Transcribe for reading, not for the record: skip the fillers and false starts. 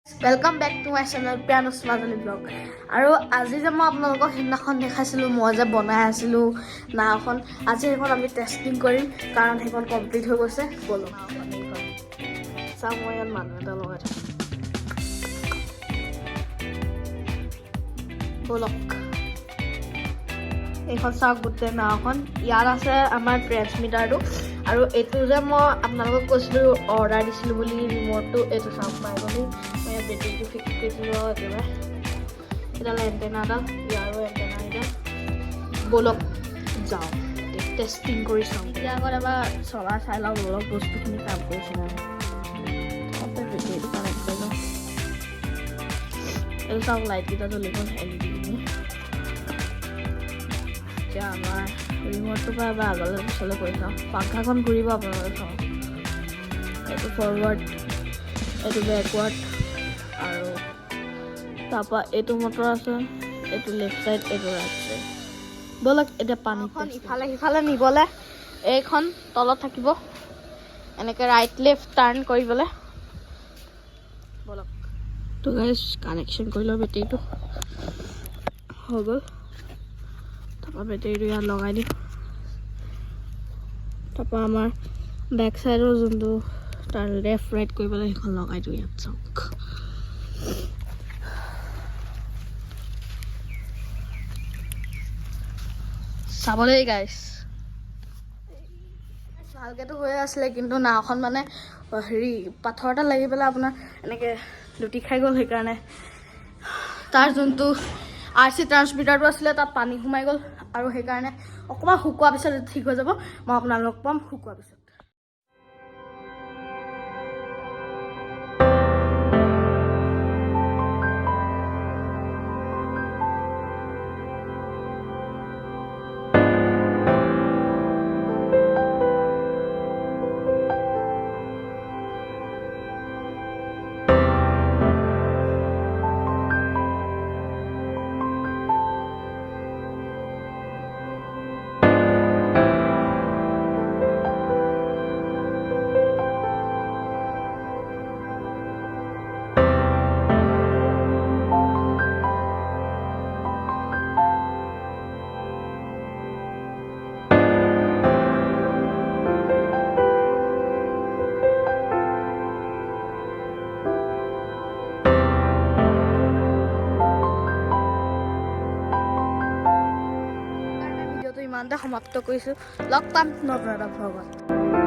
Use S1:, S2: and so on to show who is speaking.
S1: Welcome back to my channel Pianos Madali Vlog. আৰু আজি যে মই আপোনালোকক সেইদিনাখন দেখাইছিলোঁ মই যে বনাই আছিলোঁ নাওখন আজি সেইখন আমি টেষ্টিং কৰিম কাৰণ সেইখন কমপ্লিট হৈ গৈছে ব'লো চাওঁ মই ইয়াত মানুহ এটা লগাই থাকোঁ ব'লক এইখন চাওক গোটেই নাওখন ইয়াত আছে আমাৰ ট্ৰেন্সমিটাৰটো আৰু এইটো যে মই আপোনালোকক কৈছিলোঁ অৰ্ডাৰ দিছিলোঁ বুলি ৰিম'টটো এইটো চাওক পাই গ'লি মই ইয়াত বেটেৰীটো ফিক্স কৰিছিলোঁ আৰু একেবাৰে এডাল এণ্টেনাডাল ইয়াৰো এণ্টেনা এডাল ব'লক যাওঁ টেষ্টিং কৰি চাওঁ এতিয়া আগত এবাৰ চলাই চাই লওঁ ব'লক বস্তুখিনি কাম কৰিছে নাই বেটেৰীটো কানেক্ট কৰি লওঁ এইটো চাওক লাইটকেইটা জ্বলিব LED এতিয়া আমাৰ ৰিম'টটোৰ পৰা এবাৰ আগলৈ পিছলৈ কৰি চাওঁ পাংখাখন ঘূৰিব আপোনালোকে চাওঁ এইটো ফৰৱাৰ্ড এইটো বেকৱাৰ্ড আৰু তাৰপৰা এইটো মটৰ আছে এইটো লেফ্ট ছাইড এইটো ৰাইট ছাইড ব'লক এতিয়া পানীখন ইফালে সিফালে নিবলৈ এইখন তলত থাকিব এনেকৈ ৰাইট লেফ্ট টাৰ্ণ কৰিবলৈ ব'লক তো গাইজ কানেকশ্যন কৰি লওঁ বেটেৰীটো হৈ গ'ল তাৰপৰা বেটেৰীটো ইয়াত লগাই দিওঁ তাৰপৰা আমাৰ বেক চাইডৰ যোনটো তাৰ লেফ্ট ৰাইট কৰিবলৈ সেইখন লগাই দিওঁ ইয়াত চাওক চাবলৈ গাইছ ভালকৈতো হৈয়ে আছিলে কিন্তু নাওখন মানে হেৰি পাথৰ এটা লাগি পেলাই আপোনাৰ এনেকৈ লুটি খাই গ'ল সেইকাৰণে তাৰ যোনটো RC ট্ৰান্সমিটাৰটো আছিলে তাত পানী সোমাই গ'ল আৰু সেইকাৰণে অকণমান শুকোৱাৰ পিছত ঠিক হৈ যাব মই আপোনালোকক পাম শুকোৱাৰ পিছত ইমানতে সমাপ্ত কৰিছোঁ লগ পাম নতুন এটা ভ্লগত